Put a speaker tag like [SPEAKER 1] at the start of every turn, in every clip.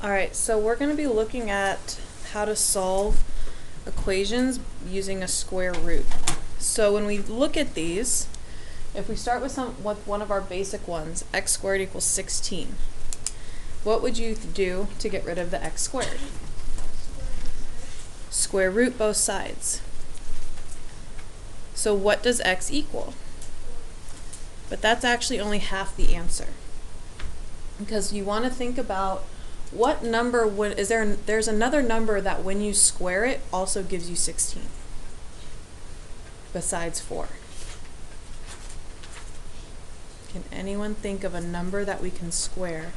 [SPEAKER 1] Alright, so we're going to be looking at how to solve equations using a square root. So when we look at these, if we start with one of our basic ones, x squared equals 16, what would you do to get rid of the x squared? Square root both sides. So what does x equal? But that's actually only half the answer. Because you want to think about what number there's another number that when you square it also gives you 16 besides 4. Can anyone think of a number that we can square?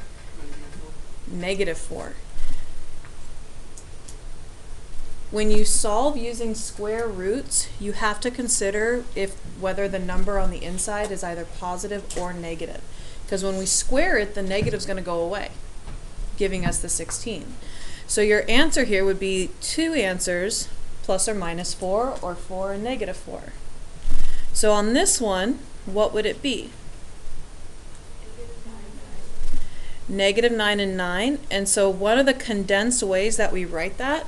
[SPEAKER 1] -4. When you solve using square roots, you have to consider whether the number on the inside is either positive or negative. Because when we square it, the negative is going to go away, giving us the 16. So your answer here would be two answers, plus or minus 4, or 4 and -4. So on this one, what would it be? -9 and 9. And so one of the condensed ways that we write that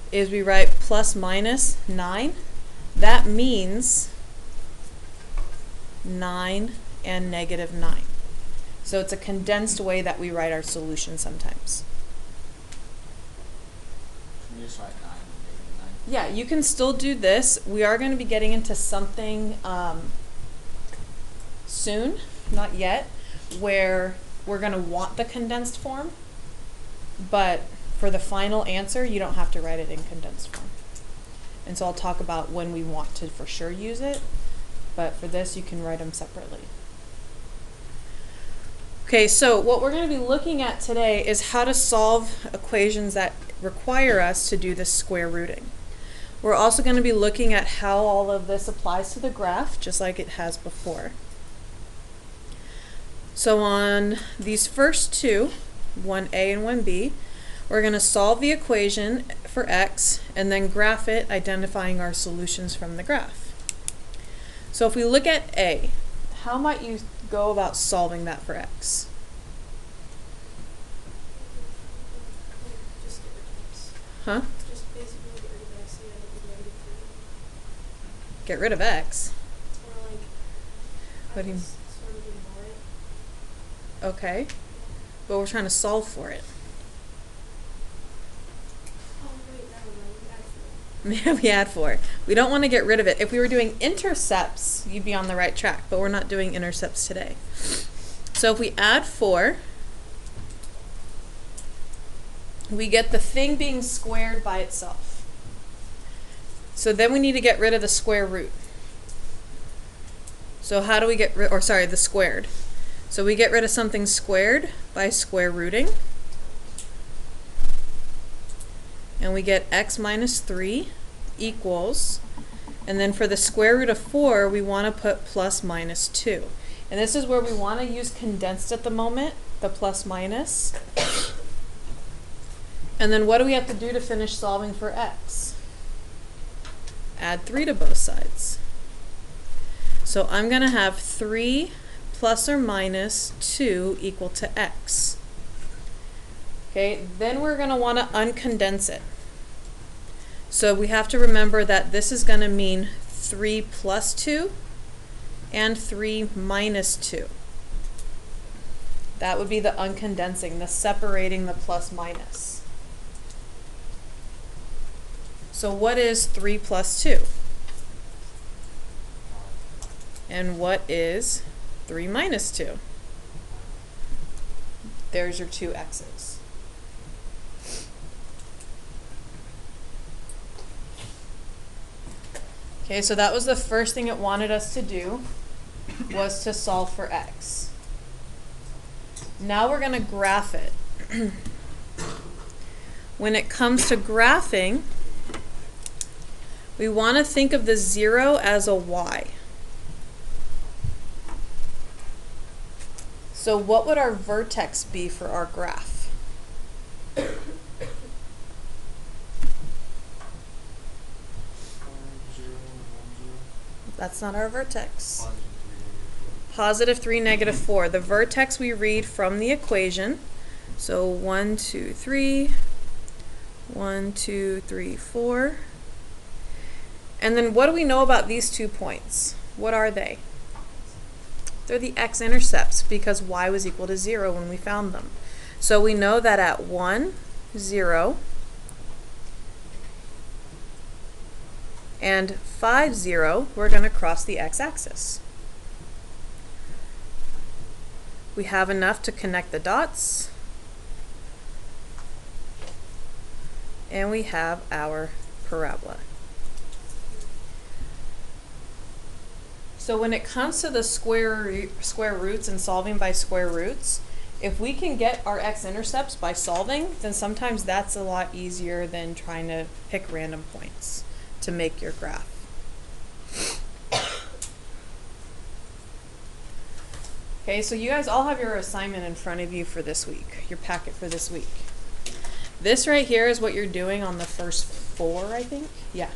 [SPEAKER 1] is we write plus minus 9. That means 9 and -9. So it's a condensed way that we write our solution sometimes.
[SPEAKER 2] Can you just write 9 and -9?
[SPEAKER 1] Yeah, you can still do this. We are going to be getting into something soon, not yet, where we're going to want the condensed form, but for the final answer, you don't have to write it in condensed form. And so I'll talk about when we want to for sure use it, but for this, you can write them separately. Okay, so what we're going to be looking at today is how to solve equations that require us to do this square rooting. We're also going to be looking at how all of this applies to the graph, just like it has before. So on these first two, 1a and 1b, we're going to solve the equation for x and then graph it, identifying our solutions from the graph. So if we look at a, how might you go about solving that for x?
[SPEAKER 3] Just get rid of x.
[SPEAKER 1] Huh?
[SPEAKER 3] Just basically get rid of x and then it would be -3.
[SPEAKER 1] Get rid of x.
[SPEAKER 3] Or like,
[SPEAKER 1] What do you-
[SPEAKER 3] sort of ignore it.
[SPEAKER 1] Okay. But we're trying to solve for it.
[SPEAKER 3] Oh wait, never mind, we add 4.
[SPEAKER 1] We add 4. We don't want to get rid of it. If we were doing intercepts, you'd be on the right track, but we're not doing intercepts today. So if we add 4, we get the thing being squared by itself. So then we need to get rid of the square root. So how do we get rid, the squared. So we get rid of something squared by square rooting. And we get x minus 3 equals, and then for the square root of 4, we want to put plus minus 2. And this is where we want to use condensed at the moment, the plus minus. And then what do we have to do to finish solving for x? Add 3 to both sides. So I'm going to have 3 plus or minus 2 equal to x. Okay, then we're going to want to uncondense it. So we have to remember that this is going to mean 3 plus 2 and 3 minus 2. That would be the uncondensing, the separating the plus minus. So what is 3 plus 2? And what is 3 minus 2? There's your two x's. Okay, so that was the first thing it wanted us to do, was to solve for x. Now we're going to graph it. When it comes to graphing, we want to think of the 0 as a y. So what would our vertex be for our graph? That's not our vertex.
[SPEAKER 2] +3, -4.
[SPEAKER 1] +3, -4. The vertex we read from the equation So 1, 2, 3, 1, 2, 3, 4. And then what do we know about these 2 points? What are they? They're the x-intercepts because y was equal to 0 when we found them. So we know that at 1, 0, and 5, 0, we're going to cross the x-axis. We have enough to connect the dots, and we have our parabola. So when it comes to the square roots and solving by square roots, if we can get our x-intercepts by solving, then sometimes that's a lot easier than trying to pick random points to make your graph. Okay, so you guys all have your assignment in front of you for this week, your packet for this week. This right here is what you're doing on the first 4, I think. Yeah.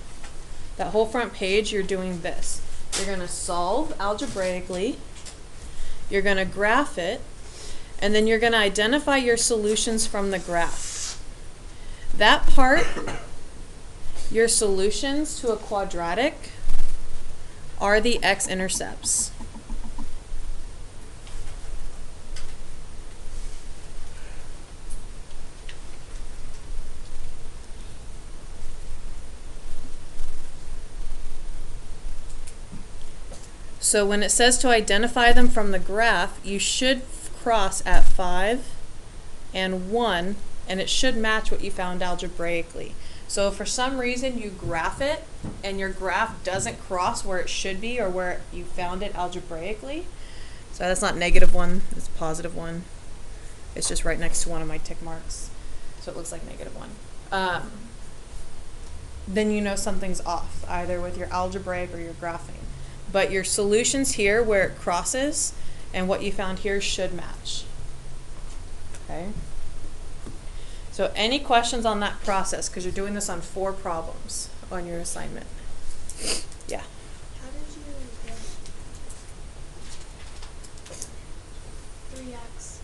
[SPEAKER 1] That whole front page, you're doing this. You're going to solve algebraically, you're going to graph it, and then you're going to identify your solutions from the graph. That part, your solutions to a quadratic, are the x-intercepts. So when it says to identify them from the graph, you should cross at 5 and 1, and it should match what you found algebraically. So if for some reason you graph it and your graph doesn't cross where it should be or where you found it algebraically, so that's not -1, it's +1. It's just right next to one of my tick marks, so it looks like -1. Then you know something's off, either with your algebraic or your graphing. But your solutions here where it crosses and what you found here should match. Okay? So any questions on that process? Because you're doing this on 4 problems on your assignment. Yeah.
[SPEAKER 3] How did you get 3x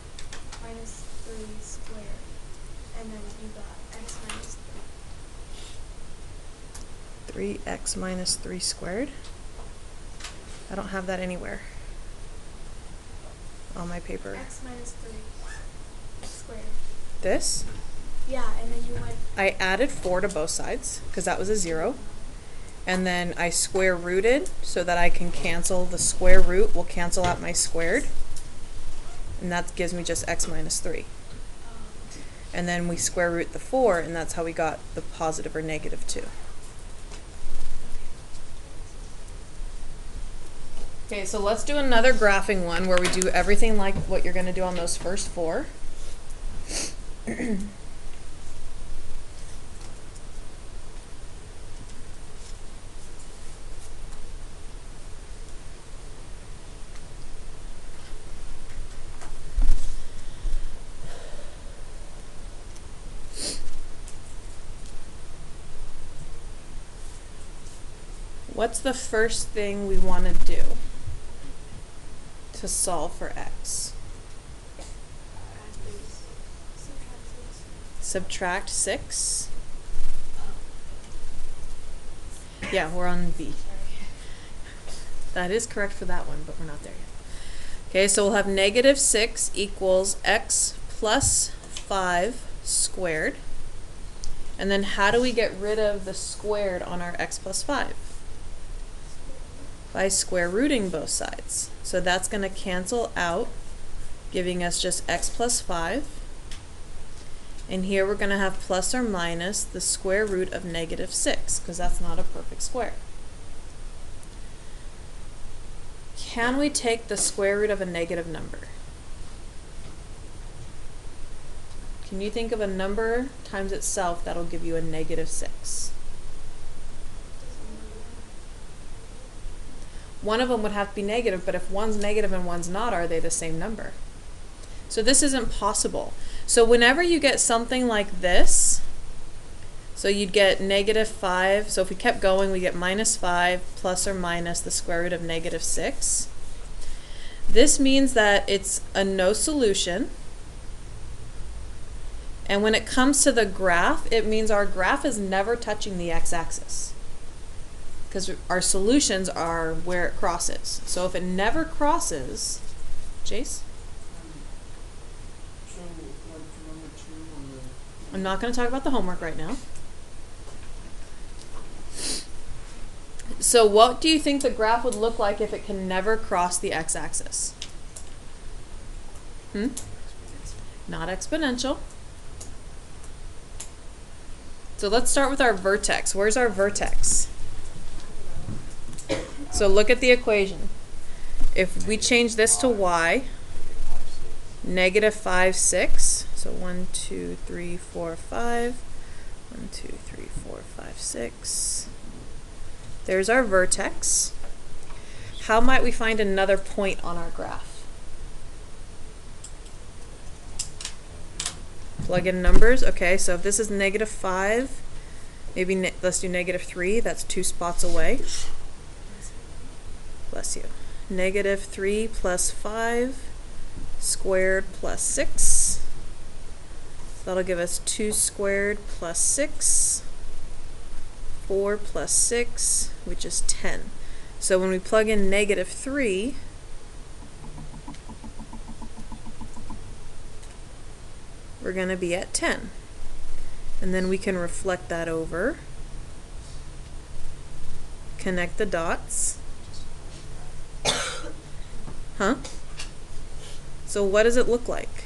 [SPEAKER 3] minus 3 squared, and then you got x minus 3?
[SPEAKER 1] 3x minus 3 squared. I don't have that anywhere on my paper.
[SPEAKER 3] X minus 3 squared.
[SPEAKER 1] This?
[SPEAKER 3] Yeah, and then you went...
[SPEAKER 1] I added 4 to both sides because that was a 0. And then I square rooted so that I can cancel the square root will cancel out my squared. And that gives me just x minus 3. And then we square root the 4, and that's how we got the positive or -2. Okay, so let's do another graphing one where we do everything like what you're going to do on those first 4. What's the first thing we want to do to solve for x? Subtract 6. Yeah, we're on B. That is correct for that one, but we're not there yet. Okay, so we'll have -6 equals x plus 5 squared. And then how do we get rid of the squared on our x plus 5? By square rooting both sides. So that's going to cancel out, giving us just x plus 5. And here we're going to have plus or minus the square root of -6, because that's not a perfect square. Can we take the square root of a negative number? Can you think of a number times itself that'll give you a -6? One of them would have to be negative, but if one's negative and one's not, are they the same number? So this isn't possible. So whenever you get something like this, so you'd get -5, so if we kept going, we get -5 plus or minus the square root of -6. This means that it's a no solution, And when it comes to the graph, it means our graph is never touching the x-axis, because our solutions are where it crosses. So if it never crosses, Jace?
[SPEAKER 2] So, like for number 2 on the...
[SPEAKER 1] I'm not going to talk about the homework right now. So what do you think the graph would look like if it can never cross the x-axis? Not exponential. So let's start with our vertex. Where's our vertex? So look at the equation. If we change this to y, negative 5, 6. So 1, 2, 3, 4, 5. 1, 2, 3, 4, 5, 6. There's our vertex. How might we find another point on our graph? Plug in numbers. Okay, so if this is negative 5, maybe let's do negative 3. That's 2 spots away. Bless you. Negative 3 plus 5 squared plus 6. That'll give us 2 squared plus 6. 4 plus 6, which is 10. So when we plug in negative 3, we're going to be at 10. And then we can reflect that over, connect the dots. Huh? So what does it look like?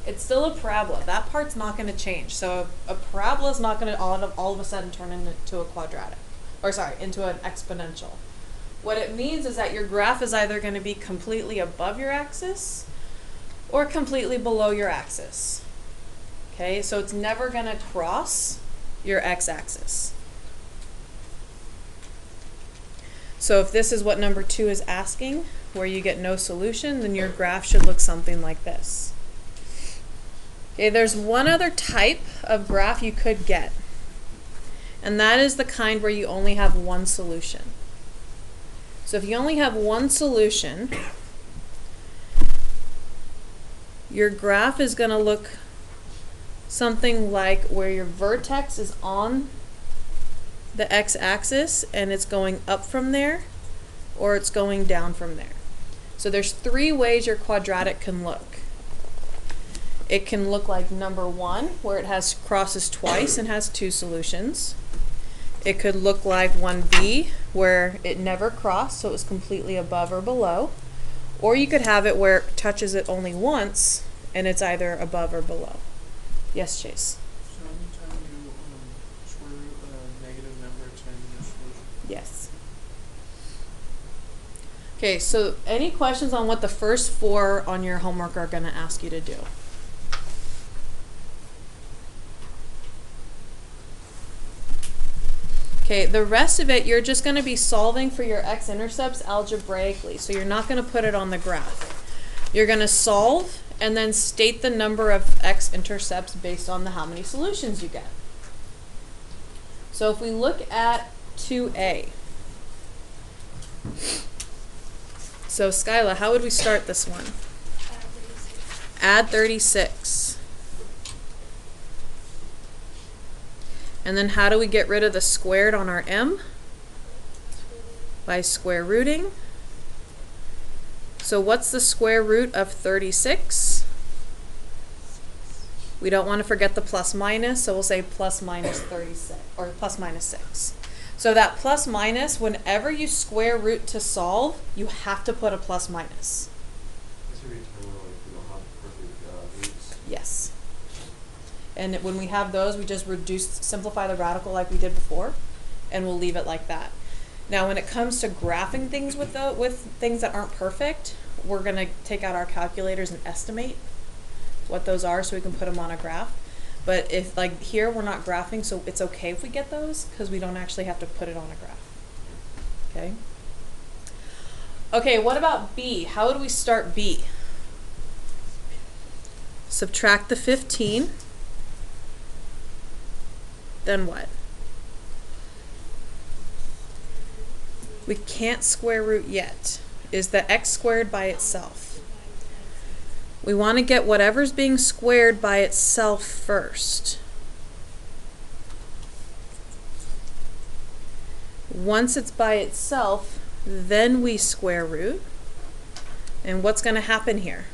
[SPEAKER 1] It's still a parabola. That part's not going to change. So a parabola is not going to all of a sudden turn into a quadratic. Or sorry, into an exponential. What it means is that your graph is either going to be completely above your axis or completely below your axis. Okay, so it's never going to cross your x-axis. So if this is what number 2 is asking, where you get no solution, then your graph should look something like this. Okay, there's one other type of graph you could get, and that is the kind where you only have one solution. So if you only have one solution, your graph is going to look something like where your vertex is on the x-axis and it's going up from there, or it's going down from there. So there's 3 ways your quadratic can look. It can look like number 1, where it has crosses twice and has 2 solutions. It could look like 1b, where it never crossed, so it was completely above or below. Or you could have it where it touches it only once, and it's either above or below. Yes, Chase?
[SPEAKER 2] So anytime you square root a negative number, it's going to be your solution?
[SPEAKER 1] Yes. Okay, so any questions on what the first 4 on your homework are going to ask you to do? Okay, the rest of it, you're just going to be solving for your x-intercepts algebraically, so you're not going to put it on the graph. You're going to solve and then state the number of x-intercepts based on how many solutions you get. So if we look at 2a. So Skyla, how would we start this one? Add 36. And then how do we get rid of the squared on our m? By square rooting. So what's the square root of 36? We don't want to forget the plus minus, so we'll say plus minus 36, or plus minus 6. So that plus minus, whenever you square root to solve, you have to put a plus minus.
[SPEAKER 4] This would be a time where like we don't have perfect roots.
[SPEAKER 1] Yes. And when we have those, we just simplify the radical like we did before, and we'll leave it like that. Now, when it comes to graphing things with things that aren't perfect, we're going to take out our calculators and estimate what those are so we can put them on a graph. But if, like here, we're not graphing, so it's okay if we get those because we don't actually have to put it on a graph. Okay? Okay, what about B? How would we start B? Subtract the 15. Then what? We can't square root yet. Is the x squared by itself? We want to get whatever's being squared by itself first. Once it's by itself, then we square root. And what's going to happen here?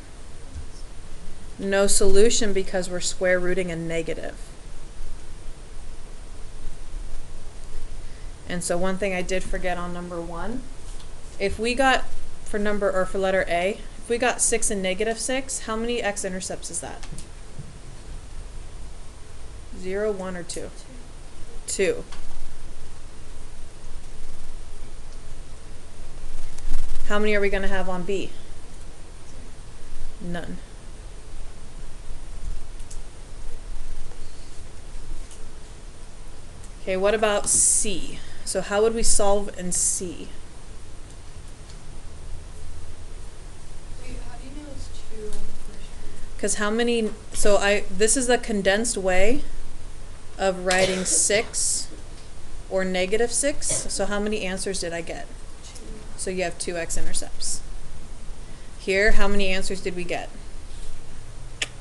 [SPEAKER 1] No solution because we're square rooting a negative. And so one thing I did forget on number 1, if we got for letter A, if we got 6 and negative 6, how many x-intercepts is that? 0, 1, or 2? 2. How many are we going to have on B? None. Okay, what about C? So how would we solve in C?
[SPEAKER 5] Wait, how do you know it's 2 on the first one?
[SPEAKER 1] Because how many, this is the condensed way of writing 6 or negative 6. So how many answers did I get?
[SPEAKER 5] 2.
[SPEAKER 1] So you have 2 x-intercepts. Here, how many answers did we get?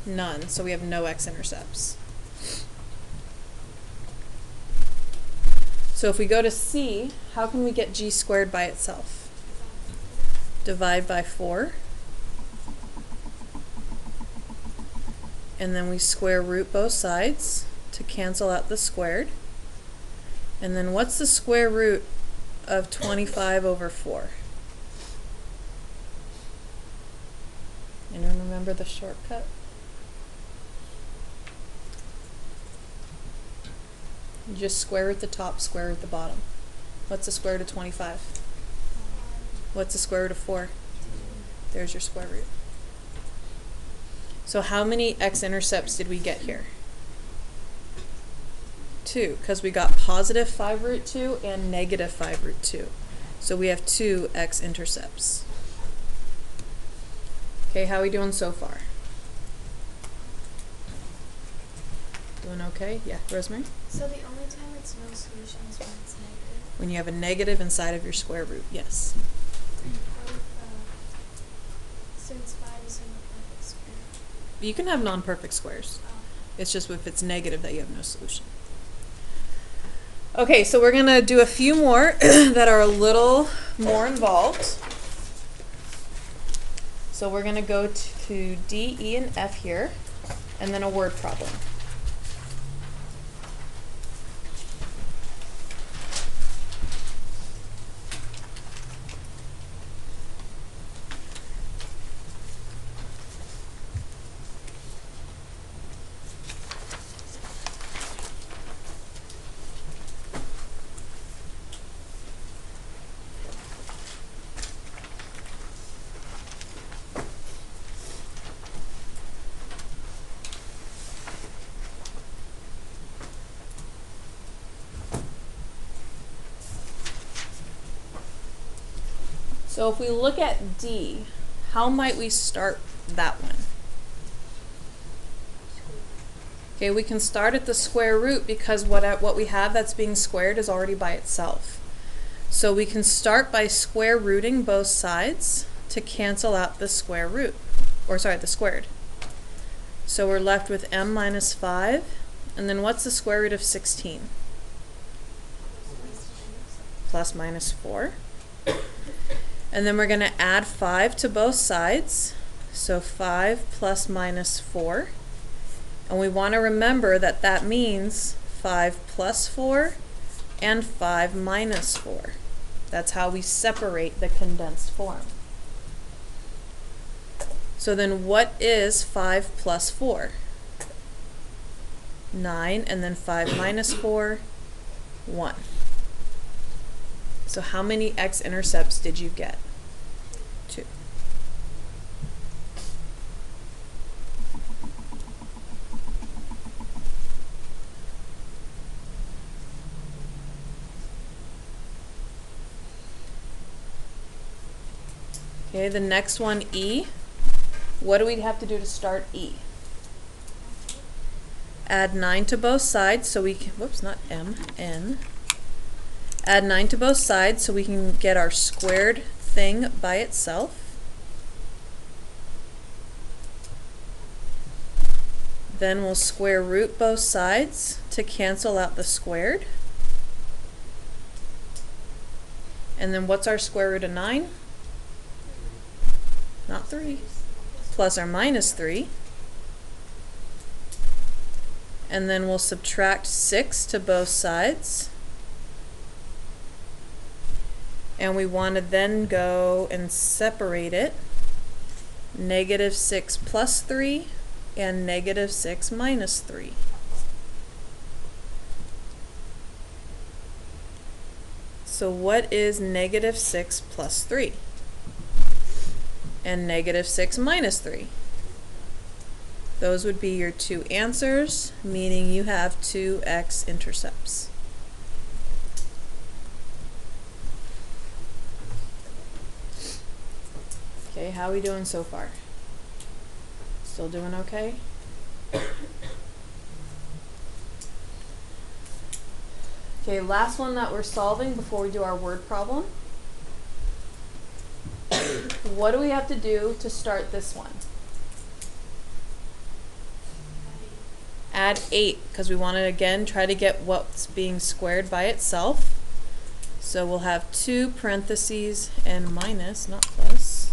[SPEAKER 1] None. So we have no x-intercepts. So if we go to C, how can we get g squared by itself? Divide by 4. And then we square root both sides to cancel out the squared. And then what's the square root of 25 over 4? Anyone remember the shortcut? You just square root the top, square root the bottom. What's the square root of 25? What's the square root of 4? There's your square root. So how many x-intercepts did we get here? 2, because we got positive 5 root 2 and negative 5 root 2. So we have 2 x-intercepts. Okay, how are we doing so far? Doing okay? Yeah, Rosemary?
[SPEAKER 3] So the only time it's no solution is when it's negative.
[SPEAKER 1] When you have a negative inside of your square root, yes.
[SPEAKER 3] How if, since 5 is in the perfect square?
[SPEAKER 1] You can have non-perfect squares.
[SPEAKER 3] Oh.
[SPEAKER 1] It's just if it's negative that you have no solution. Okay, so we're going to do a few more that are a little more involved. So we're going to go to D, E, and F here, and then a word problem. So if we look at D, how might we start that one? Okay, we can start at the square root because what we have that's being squared is already by itself. So we can start by square rooting both sides to cancel out the square root, the squared. So we're left with m minus 5, and then what's the square root of 16? Plus minus 4. And then we're going to add 5 to both sides. So 5 plus minus 4. And we want to remember that that means 5 plus 4 and 5 minus 4. That's how we separate the condensed form. So then what is 5 plus 4? 9, and then 5 minus 4, 1. So how many x-intercepts did you get? 2. Okay, the next one, E. What do we have to do to start E? Add 9 to both sides so we can, whoops, not M, N. Add 9 to both sides so we can get our squared thing by itself. Then we'll square root both sides to cancel out the squared. And then what's our square root of 9? Not 3. Plus or minus 3. And then we'll subtract 6 to both sides. And we want to then go and separate it. Negative 6 plus 3 and negative 6 minus 3. So what is negative 6 plus 3? And negative 6 minus 3? Those would be your two answers, meaning you have two x-intercepts. Okay, how are we doing so far? Still doing okay? Okay, last one that we're solving before we do our word problem. What do we have to do to start this one? Add 8, because we want to again try to get what's being squared by itself. So we'll have 2 parentheses and minus, not plus.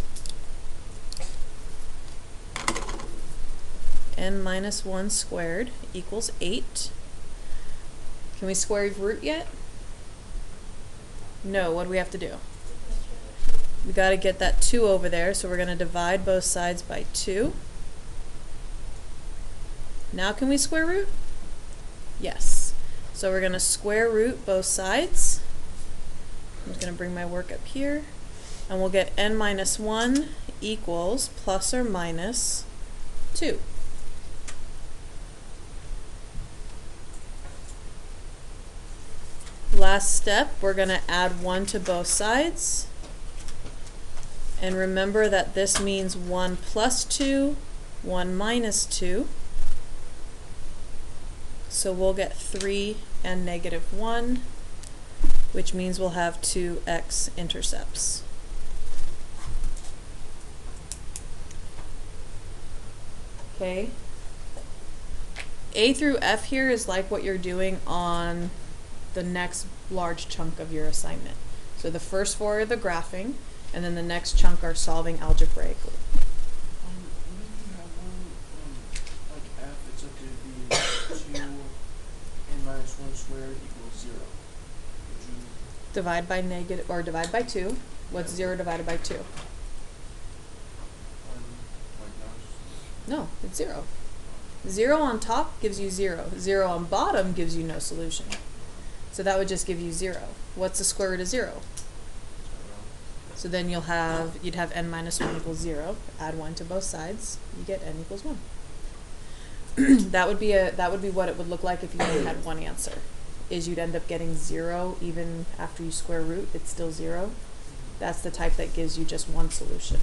[SPEAKER 1] N minus 1 squared equals 8. Can we square root yet? No, what do we have to do? We got to get that 2 over there, so we're going to divide both sides by 2. Now can we square root? Yes. So we're going to square root both sides. I'm just going to bring my work up here. And we'll get n minus 1 equals plus or minus 2. Last step, we're going to add 1 to both sides. And remember that this means 1 plus 2, 1 minus 2. So we'll get 3 and negative 1, which means we'll have 2 x-intercepts. Okay. A through F here is like what you're doing on the next large chunk of your assignment. So the first 4 are the graphing, and then the next chunk are solving algebraically.
[SPEAKER 2] When you have one, like F, it's like to be 2 n minus 1 squared equals 0. Would you,
[SPEAKER 1] Divide by negative, or divide by 2. What's 0 divided by 2?
[SPEAKER 2] like now?
[SPEAKER 1] No, it's 0. 0 on top gives you 0. 0 on bottom gives you no solution. So that would just give you 0. What's the square root of 0? So then you'd have n minus 1 equals 0. Add 1 to both sides. You get n equals 1. that would be what it would look like if you only had one answer. Is you'd end up getting 0 even after you square root. It's still 0. That's the type that gives you just one solution,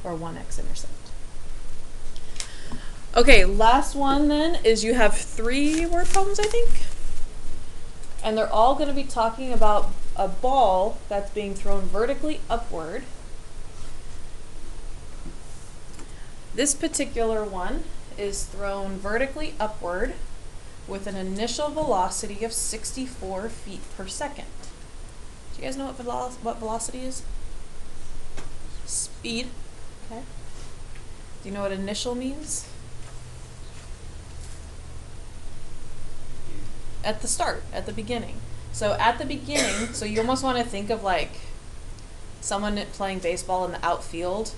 [SPEAKER 1] or one x-intercept. Okay, last one then is you have 3 word problems, I think. And they're all going to be talking about a ball that's being thrown vertically upward. This particular one is thrown vertically upward with an initial velocity of 64 feet per second. Do you guys know what velocity is? Speed. Okay. Do you know what initial means? At the start, at the beginning. So at the beginning, so you almost want to think of like someone playing baseball in the outfield.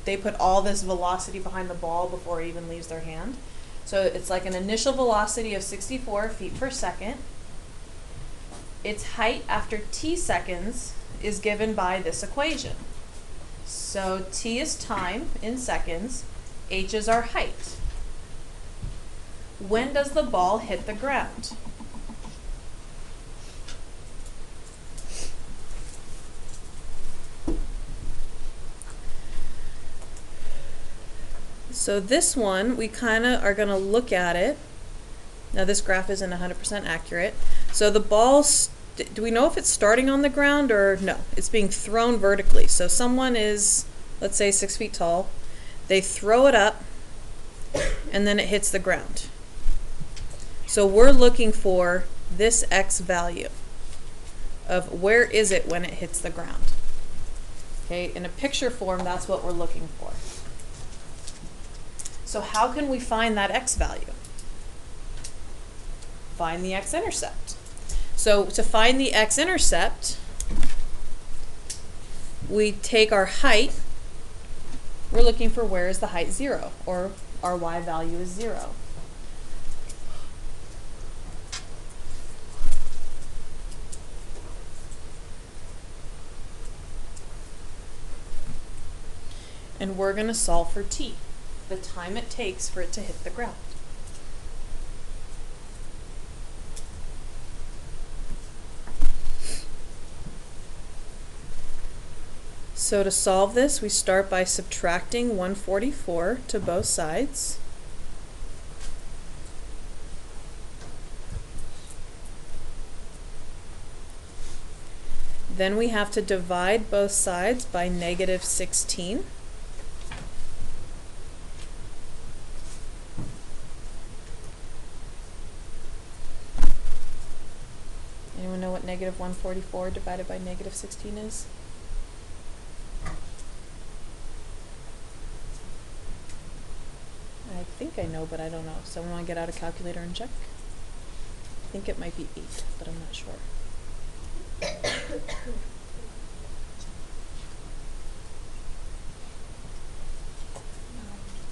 [SPEAKER 1] They put all this velocity behind the ball before it even leaves their hand. So it's like an initial velocity of 64 feet per second. Its height after t seconds is given by this equation. So t is time in seconds, h is our height. When does the ball hit the ground? So this one, we kind of are going to look at it. Now this graph isn't 100% accurate. So the ball, do we know if it's starting on the ground or no? It's being thrown vertically. So someone is, let's say, 6 feet tall. They throw it up. and then it hits the ground. So we're looking for this x value of where is it when it hits the ground. Okay, in a picture form, that's what we're looking for. So how can we find that x value? Find the x-intercept. So to find the x-intercept, we take our height. We're looking for where is the height 0, or our y value is 0. And we're going to solve for t, the time it takes for it to hit the ground. So to solve this, we start by subtracting 144 to both sides. Then we have to divide both sides by negative 16. Anyone know what negative 144 divided by negative 16 is? I think I know, but I don't know. Someone want to get out a calculator and check? I think it might be 8, but I'm not sure.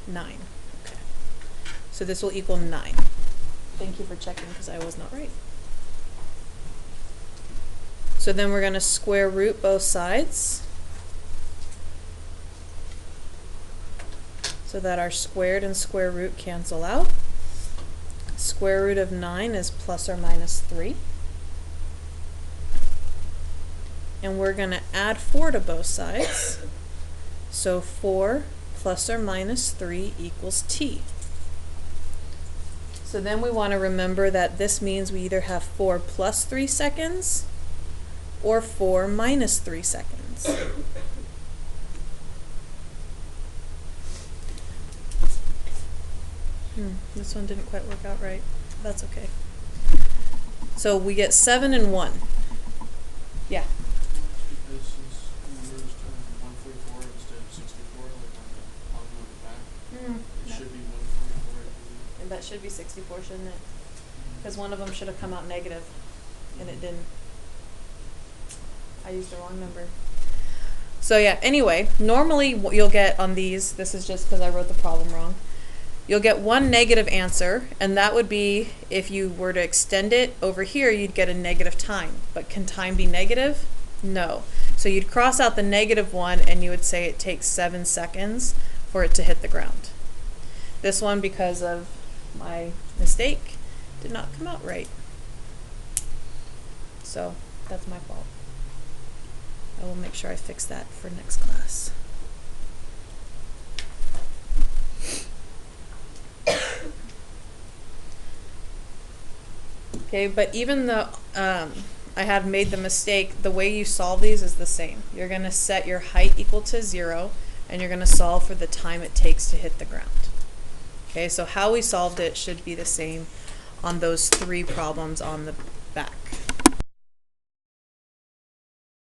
[SPEAKER 1] 9. Okay. So this will equal 9. Thank you for checking because I was not right. So then we're going to square root both sides so that our squared and square root cancel out. Square root of 9 is plus or minus 3. And we're going to add 4 to both sides. So 4 plus or minus 3 equals t. So then we want to remember that this means we either have 4 plus 3 seconds or 4 minus 3 seconds. This one didn't quite work out right. That's okay. So we get 7 and 1. Yeah.
[SPEAKER 2] Because since we were just doing 144 instead of 64, like on the bottom of the back, it should be 144.
[SPEAKER 1] And that should be 64, shouldn't it? Because one of them should have come out negative, and it didn't. I used the wrong number. So yeah, anyway, normally what you'll get on these, this is just because I wrote the problem wrong, you'll get one negative answer, and that would be if you were to extend it over here, you'd get a negative time. But can time be negative? No. So you'd cross out the negative one, and you would say it takes 7 seconds for it to hit the ground. This one, because of my mistake, did not come out right. So that's my fault. I will make sure I fix that for next class. Okay, but even though I had made the mistake, the way you solve these is the same. You're going to set your height equal to 0, and you're going to solve for the time it takes to hit the ground. Okay, so how we solved it should be the same on those 3 problems on the